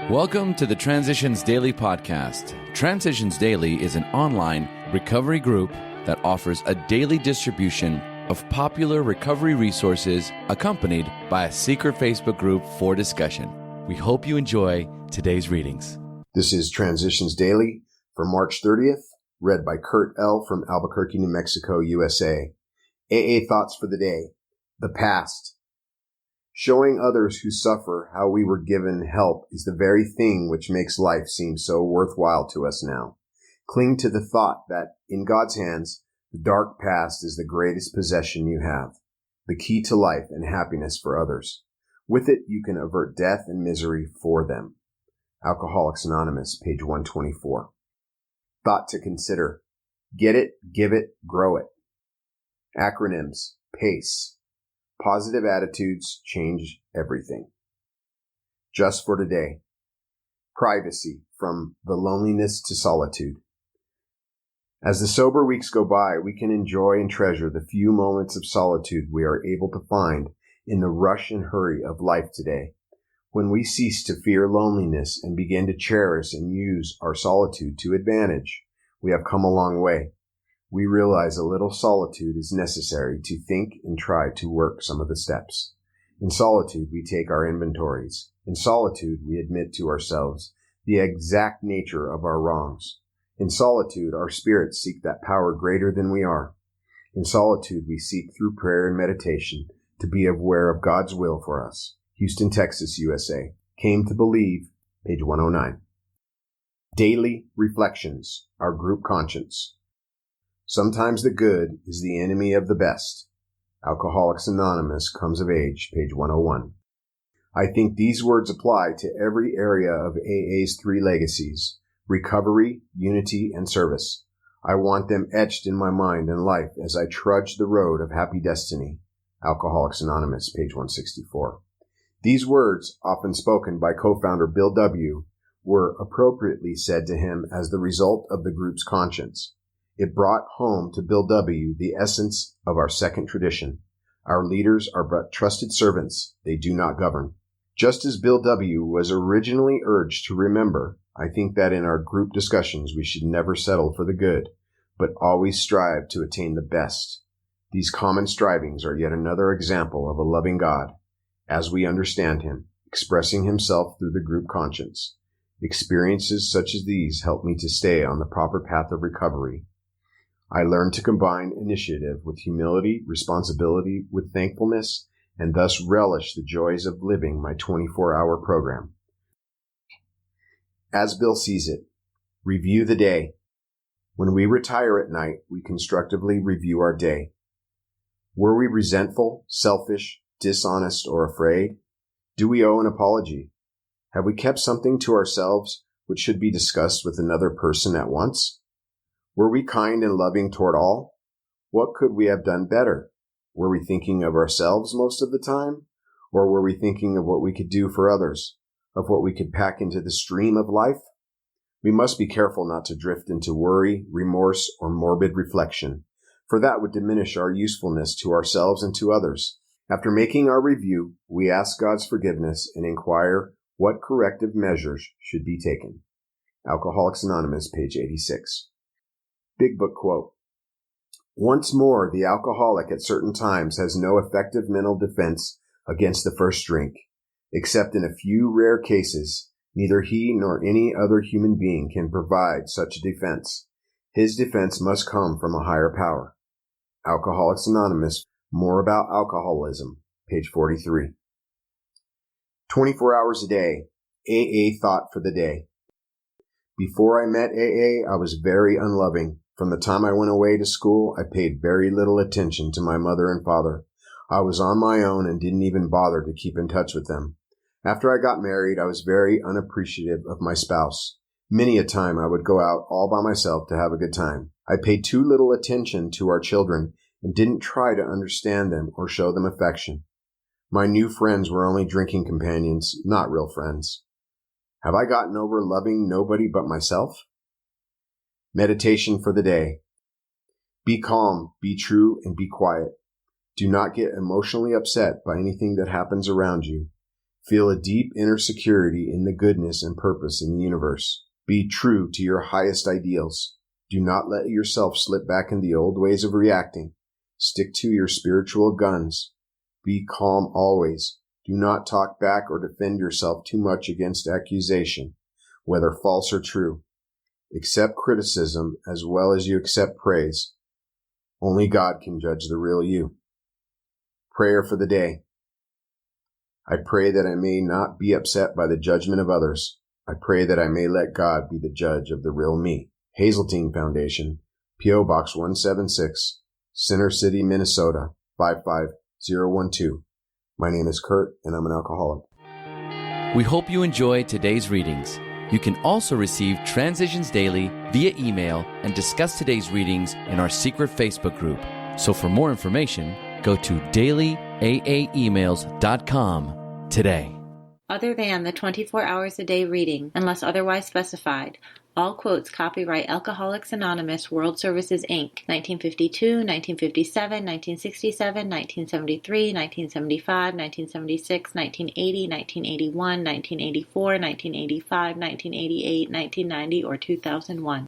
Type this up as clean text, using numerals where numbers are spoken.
Welcome to the Transitions Daily podcast. Transitions Daily is an online recovery group that offers a daily distribution of popular recovery resources accompanied by a secret Facebook group for discussion. We hope you enjoy today's readings. This is Transitions Daily for March 30th, read by Kurt L. from Albuquerque, New Mexico, USA. Aaa Thoughts for the day. The past. Showing others who suffer how we were given help is the very thing which makes life seem so worthwhile to us now. Cling to the thought that, in God's hands, the dark past is the greatest possession you have, the key to life and happiness for others. With it, you can avert death and misery for them. Alcoholics Anonymous, page 124. Thought to consider. Get it, give it, grow it. Acronyms. PACE. Positive attitudes change everything. Just for today. Privacy, from the loneliness to solitude. As the sober weeks go by, we can enjoy and treasure the few moments of solitude we are able to find in the rush and hurry of life today. When we cease to fear loneliness and begin to cherish and use our solitude to advantage, we have come a long way. We realize a little solitude is necessary to think and try to work some of the steps. In solitude, we take our inventories. In solitude, we admit to ourselves the exact nature of our wrongs. In solitude, our spirits seek that power greater than we are. In solitude, we seek through prayer and meditation to be aware of God's will for us. Houston, Texas, USA. Came to Believe, page 109. Daily Reflections, our group conscience. Sometimes the good is the enemy of the best. Alcoholics Anonymous, Comes of Age, page 101. I think these words apply to every area of AA's three legacies: recovery, unity, and service. I want them etched in my mind and life as I trudge the road of happy destiny. Alcoholics Anonymous, page 164. These words, often spoken by co-founder Bill W., were appropriately said to him as the result of the group's conscience. It brought home to Bill W. the essence of our second tradition. Our leaders are but trusted servants. They do not govern. Just as Bill W. was originally urged to remember, I think that in our group discussions we should never settle for the good, but always strive to attain the best. These common strivings are yet another example of a loving God, as we understand Him, expressing Himself through the group conscience. Experiences such as these help me to stay on the proper path of recovery. I learned to combine initiative with humility, responsibility with thankfulness, and thus relish the joys of living my 24-hour program. As Bill sees it, review the day. When we retire at night, we constructively review our day. Were we resentful, selfish, dishonest, or afraid? Do we owe an apology? Have we kept something to ourselves which should be discussed with another person at once? Were we kind and loving toward all? What could we have done better? Were we thinking of ourselves most of the time? Or were we thinking of what we could do for others, of what we could pack into the stream of life? We must be careful not to drift into worry, remorse, or morbid reflection, for that would diminish our usefulness to ourselves and to others. After making our review, we ask God's forgiveness and inquire what corrective measures should be taken. Alcoholics Anonymous, page 86. Big Book quote. Once more, the alcoholic at certain times has no effective mental defense against the first drink. Except in a few rare cases, neither he nor any other human being can provide such a defense. His defense must come from a higher power. Alcoholics Anonymous, More About Alcoholism, page 43. 24 hours a day, AA Thought for the day. Before I met AA, I was very unloving. From the time I went away to school, I paid very little attention to my mother and father. I was on my own and didn't even bother to keep in touch with them. After I got married, I was very unappreciative of my spouse. Many a time I would go out all by myself to have a good time. I paid too little attention to our children and didn't try to understand them or show them affection. My new friends were only drinking companions, not real friends. Have I gotten over loving nobody but myself? Meditation for the day. Be calm, be true, and be quiet. Do not get emotionally upset by anything that happens around you. Feel a deep inner security in the goodness and purpose in the universe. Be true to your highest ideals. Do not let yourself slip back in the old ways of reacting. Stick to your spiritual guns. Be calm always. Do not talk back or defend yourself too much against accusation, whether false or true. Accept criticism as well as you accept praise. Only God can judge the real you. Prayer for the day. I pray that I may not be upset by the judgment of others. I pray that I may let God be the judge of the real me. Hazeltine Foundation, P.O. Box 176, Center City, Minnesota, 55012. My name is Kurt, and I'm an alcoholic. We hope you enjoyed today's readings. You can also receive Transitions Daily via email and discuss today's readings in our secret Facebook group. So for more information, go to dailyaaemails.com today. Other than the 24 hours a day reading, unless otherwise specified, all quotes copyright Alcoholics Anonymous World Services, Inc., 1952, 1957, 1967, 1973, 1975, 1976, 1980, 1981, 1984, 1985, 1988, 1990, or 2001.